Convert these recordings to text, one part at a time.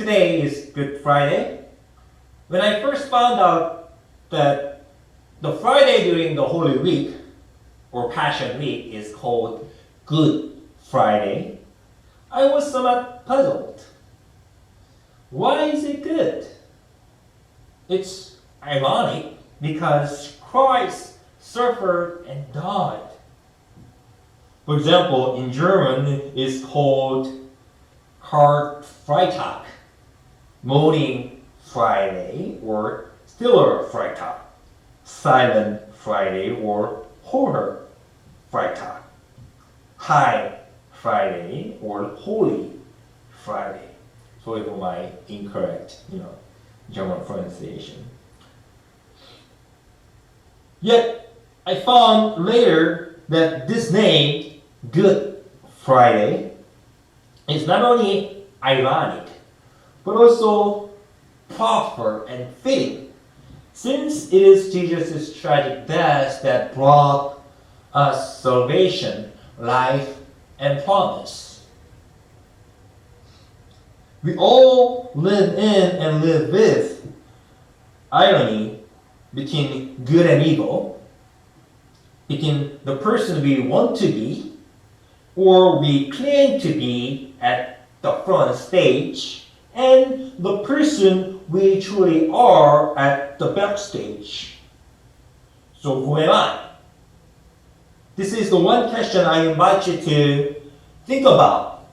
Today is Good Friday. When I first found out that the Friday during the Holy Week or Passion Week is called Good Friday, I was somewhat puzzled. Why is it good? It's ironic because Christ suffered and died. For example, in German, it's called Karfreitag, Mourning Friday, or Stiller Freitag, Silent Friday, or Horror Freitag, High Friday, or Holy Friday. Sorry for my incorrect, German pronunciation. Yet, I found later that this name, Good Friday, is not only ironic, but also proper and fitting, since it is Jesus' tragic death that brought us salvation, life, and promise. We all live in and live with irony between good and evil, between the person we want to be or we claim to be at the front stage and the person we truly are at the backstage. So who am I? This is the one question I invite you to think about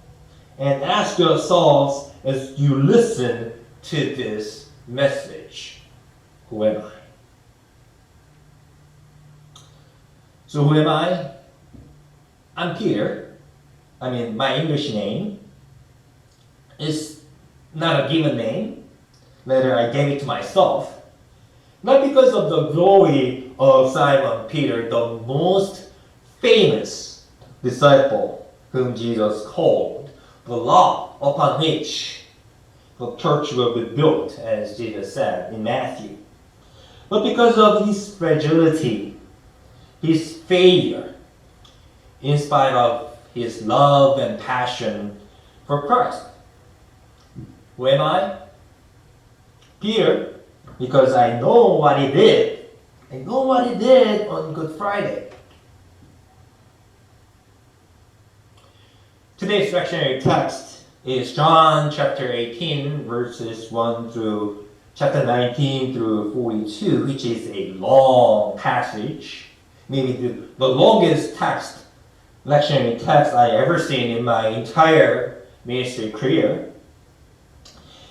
and ask yourselves as you listen to this message. Who am I? So who am I? I'm Peter. My English name is not a given name. Later I gave it to myself. Not because of the glory of Simon Peter, the most famous disciple whom Jesus called, the rock upon which the church will be built, as Jesus said in Matthew, but because of his fragility, his failure, in spite of his love and passion for Christ. Who am I? Peter, because I know what he did. I know what he did on Good Friday. Today's lectionary text is John chapter 18, verses 1 through chapter 19 through 42, which is a long passage. Maybe the longest lectionary text I ever seen in my entire ministry career.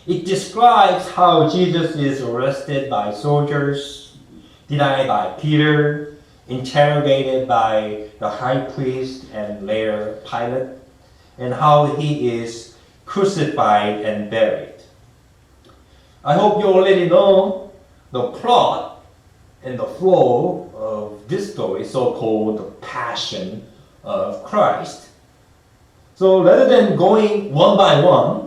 It describes how Jesus is arrested by soldiers, denied by Peter, interrogated by the high priest and later Pilate, and how he is crucified and buried. I hope you already know the plot and the flow of this story, so-called the Passion of Christ. So rather than going one by one,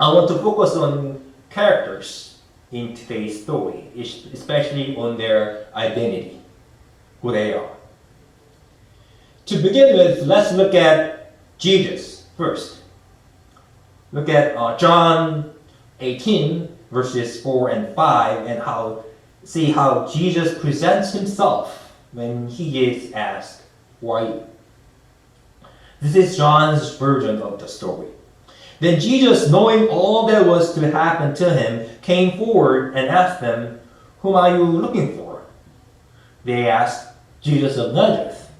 I want to focus on characters in today's story, especially on their identity, who they are. To begin with, let's look at Jesus first. Look at John 18, verses 4 and 5, and see how Jesus presents himself when he is asked, "Who are you?" This is John's version of the story. Then Jesus, knowing all that was to happen to him, came forward and asked them, "Whom are you looking for?" They asked, "Jesus of Nazareth."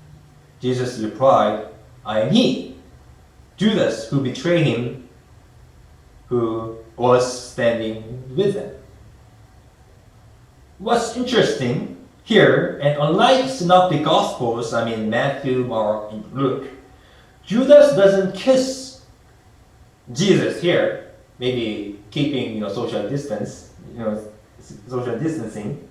Jesus replied, "I am he." Judas, who betrayed him, who was standing with them. What's interesting here, and unlike Synoptic Gospels, Matthew, Mark, and Luke, Judas doesn't kiss Jesus here, maybe keeping social distancing.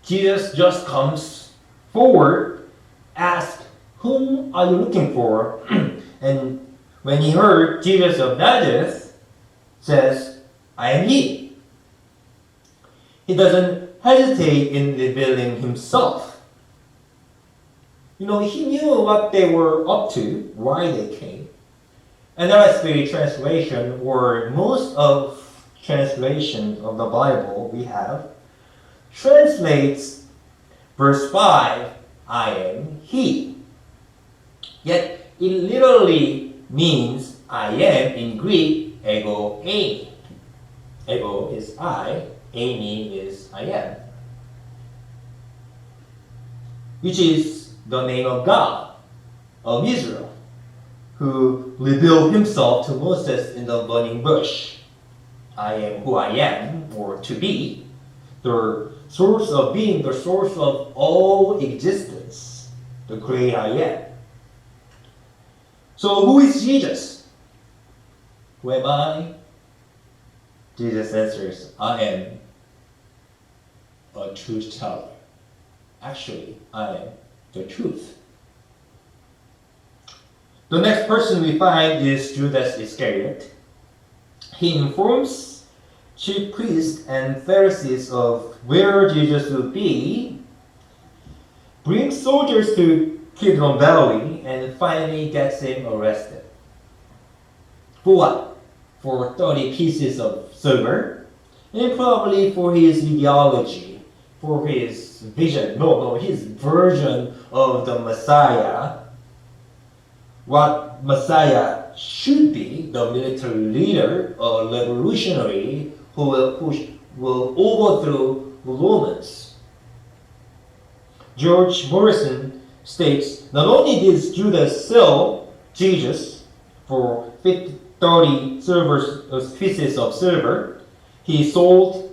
Jesus just comes forward, asks, "Whom are you looking for?" And when he heard Jesus of Nazareth, says, "I am he." He doesn't hesitate in revealing himself. He knew what they were up to, why they came. NRSV translation, or most of translation of the Bible we have, translates verse 5, I am He. Yet it literally means I am in Greek, ego eimi. Ego is I, eimi is I am, which is the name of God of Israel, who revealed himself to Moses in the burning bush. I am who I am, or to be, the source of being, the source of all existence, the great I am. So who is Jesus? Who am I? Jesus answers, I am a truth teller. Actually, I am the truth. The next person we find is Judas Iscariot. He informs chief priests and Pharisees of where Jesus will be, brings soldiers to Kidron Valley, and finally gets him arrested. For what? For 30 pieces of silver, and probably for his ideology, for his vision, his version of the Messiah. What Messiah should be, the military leader, a revolutionary who will overthrow the Romans. George Morrison states, not only did Judas sell Jesus for 30 pieces of silver, he also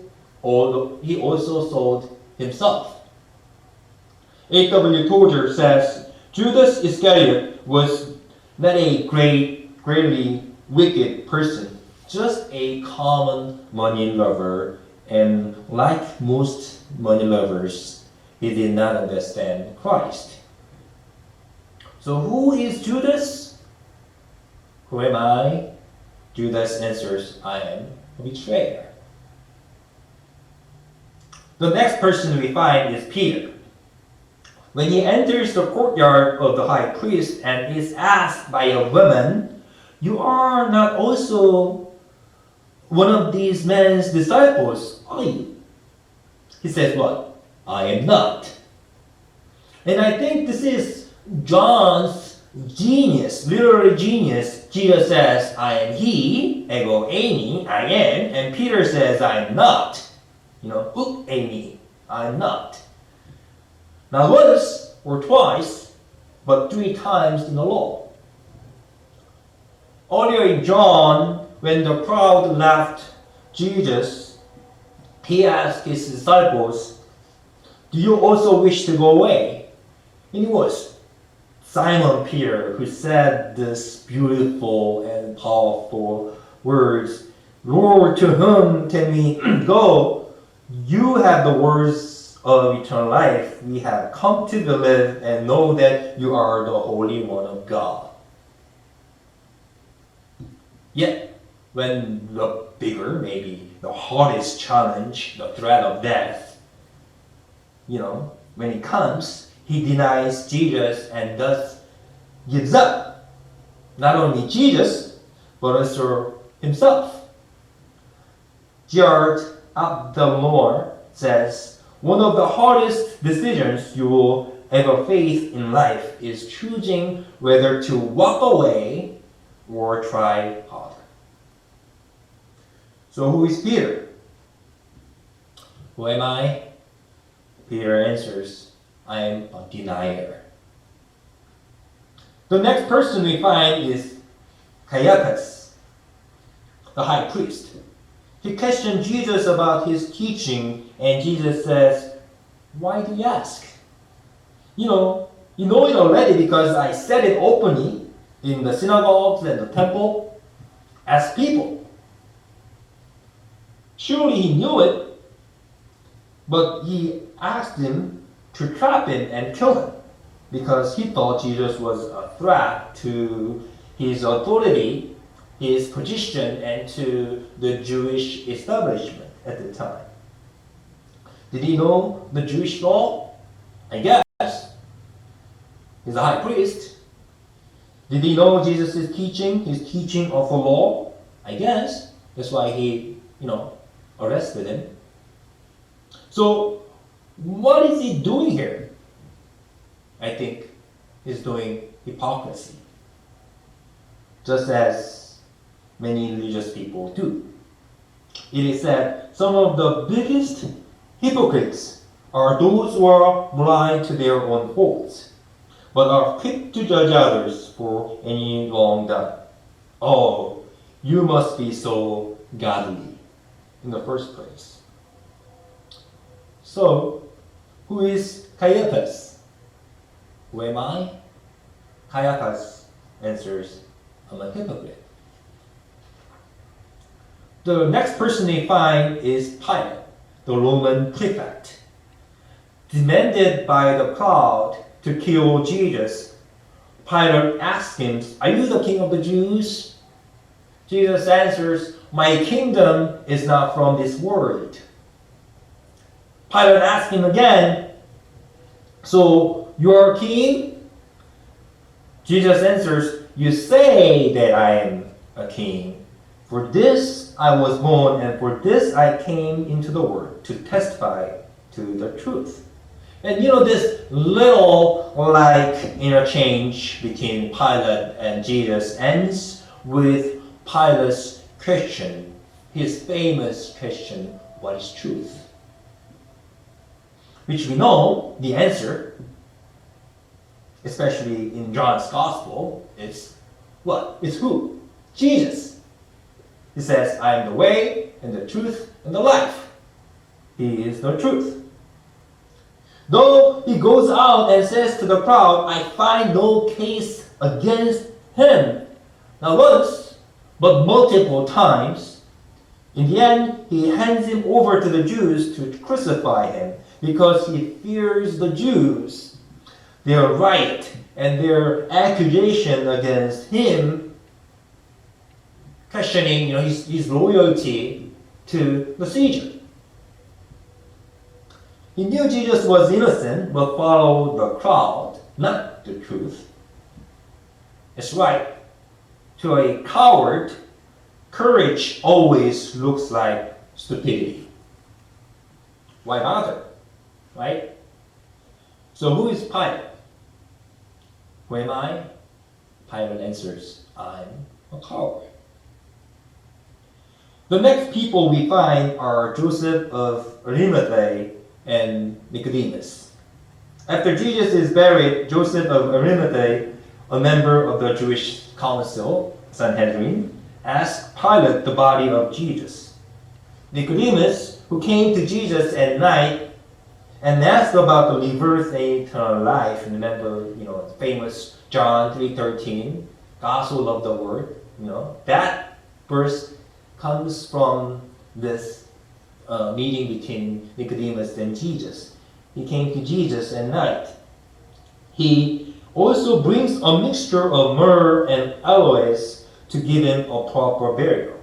sold himself. A.W. Tozer says, Judas Iscariot was not a greatly wicked person, just a common money lover, and like most money lovers, he did not understand Christ. So who is Judas? Who am I? Judas answers, I am a betrayer. The next person we find is Peter. When he enters the courtyard of the high priest and is asked by a woman, you are not also one of these men's disciples, are you? He says what? I am not. And I think this is John's genius, literary genius. Jesus says, I am he, ego eimi, I am, and Peter says, I am not. Uk eimi, I am not. Not once or twice, but 3 times in a row. Earlier in John, when the crowd left Jesus, he asked his disciples, do you also wish to go away? And it was Simon Peter who said this beautiful and powerful words, Lord, to whom can we go? You have the words of eternal life. We have come to believe and know that you are the Holy One of God. Yet, when the bigger, maybe the hardest challenge, the threat of death, when it comes, he denies Jesus and thus gives up not only Jesus, but also himself. Gerard Abdelmour says, one of the hardest decisions you will ever face in life is choosing whether to walk away or try harder. So who is Peter? Who am I? Peter answers, I am a denier. The next person we find is Caiaphas, the high priest. He questioned Jesus about his teaching, and Jesus says, why do you ask? You know it already because I said it openly in the synagogues and the temple as people. Surely he knew it, but he asked him to trap him and kill him because he thought Jesus was a threat to his authority, his position, and to the Jewish establishment at the time. Did he know the Jewish law? I guess. He's a high priest. Did he know Jesus is teaching? His teaching of the law? I guess. That's why he, arrested him. So, what is he doing here? I think he's doing hypocrisy. Just as many religious people do. It is said some of the biggest hypocrites are those who are blind to their own faults, but are quick to judge others for any wrong done. Oh, you must be so godly in the first place. So, who is Caiaphas? Who am I? Caiaphas answers, I'm a hypocrite. The next person they find is Pilate, the Roman prefect. Demanded by the crowd to kill Jesus, Pilate asked him, are you the king of the Jews? Jesus answers, my kingdom is not from this world. Pilate asked him again, so you're king? Jesus answers, you say that I am a king. For this I was born, and for this I came into the world, to testify to the truth. And this little interchange between Pilate and Jesus ends with Pilate's question, his famous question, what is truth? Which we know the answer, especially in John's Gospel, is what? It's who? Jesus. He says, I am the way, and the truth, and the life. He is the truth. Though he goes out and says to the crowd, I find no case against him. Not once, but multiple times. In the end, he hands him over to the Jews to crucify him because he fears the Jews. Their riot and their accusation against him, questioning his loyalty to the Caesar. He knew Jesus was innocent, but followed the crowd, not the truth. That's right. To a coward, courage always looks like stupidity. Why bother? Right? So who is Pilate? Who am I? Pilate answers, I'm a coward. The next people we find are Joseph of Arimathea and Nicodemus. After Jesus is buried, Joseph of Arimathea, a member of the Jewish council, Sanhedrin, asked Pilate the body of Jesus. Nicodemus, who came to Jesus at night and asked about the rebirth and eternal life, remember, the famous John 3:13, Gospel of the Word, that verse comes from this meeting between Nicodemus and Jesus. He came to Jesus at night. He also brings a mixture of myrrh and aloes to give him a proper burial.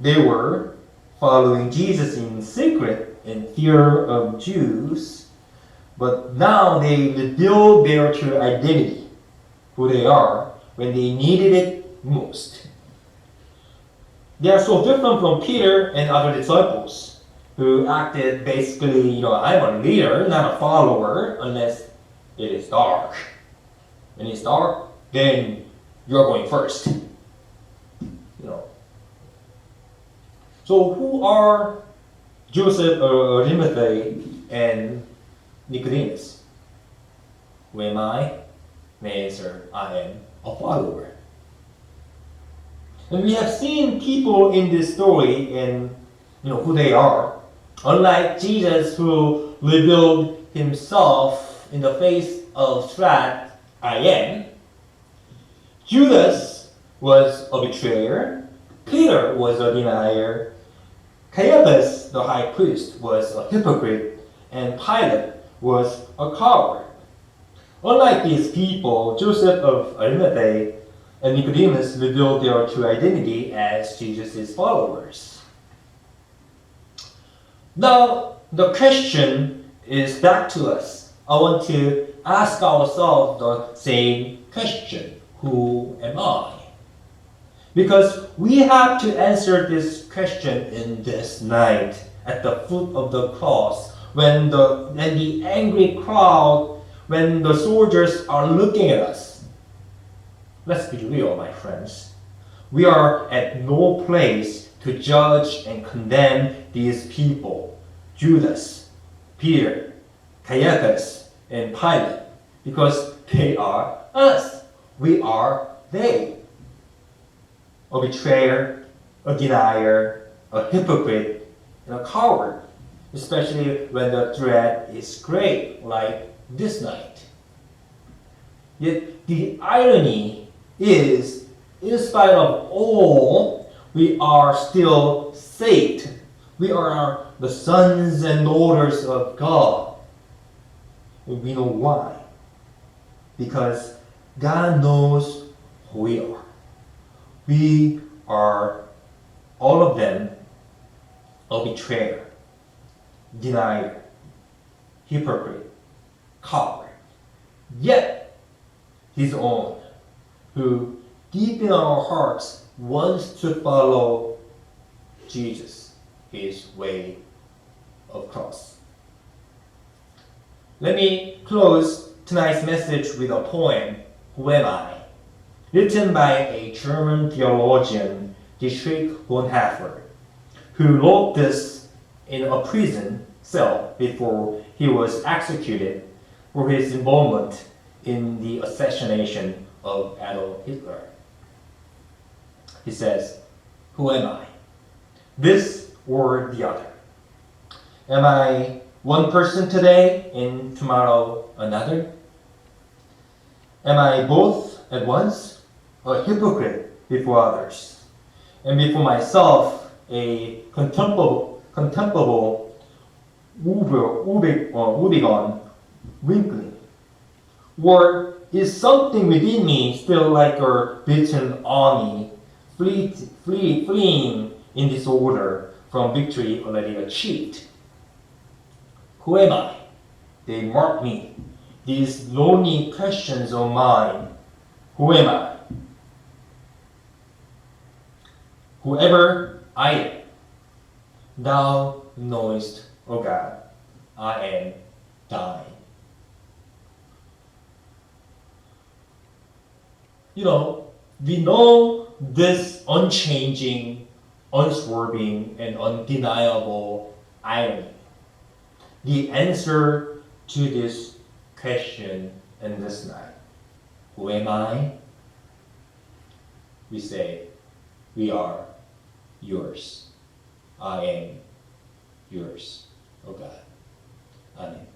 They were following Jesus in secret in fear of Jews, but now they reveal their true identity, who they are, when they needed it most. They are so different from Peter and other disciples who acted basically, I'm a leader, not a follower, unless it is dark. When it's dark, then you're going first. So who are Joseph of Arimathea and Nicodemus? Who am I? The answer, I am a follower. And we have seen people in this story and who they are. Unlike Jesus, who revealed himself in the face of threat, I am. Judas was a betrayer. Peter was a denier. Caiaphas, the high priest, was a hypocrite. And Pilate was a coward. Unlike these people, Joseph of Arimathea and Nicodemus revealed their true identity as Jesus' followers. Now, the question is back to us. I want to ask ourselves the same question, who am I? Because we have to answer this question in this night at the foot of the cross when the angry crowd, when the soldiers are looking at us. Let's be real, my friends. We are at no place to judge and condemn these people, Judas, Peter, Caiaphas, and Pilate, because they are us. We are they. A betrayer, a denier, a hypocrite, and a coward, especially when the threat is great, like this night. Yet the irony is, in spite of all, we are still saved. We are the sons and daughters of God. And we know why. Because God knows who we are. We are, all of them, a betrayer, denier, hypocrite, coward. Yet, His own, who deep in our hearts wants to follow Jesus, His way of cross. Let me close tonight's message with a poem, Who Am I?, written by a German theologian, Dietrich Bonhoeffer, who wrote this in a prison cell before he was executed for his involvement in the assassination of Adolf Hitler. He says, who am I? This or the other? Am I one person today and tomorrow another? Am I both at once? A hypocrite before others, and before myself a contemptible Rubicon wrinkling? Or is something within me still like a beaten army, fleeing in disorder from victory already achieved? Who am I? They mark me. These lonely questions of mine. Who am I? Whoever I am, thou knowest, O God, I am thine. We know this unchanging, unswerving, and undeniable irony. The answer to this question in this night. Who am I? We say, we are yours. I am yours, O God. Amen.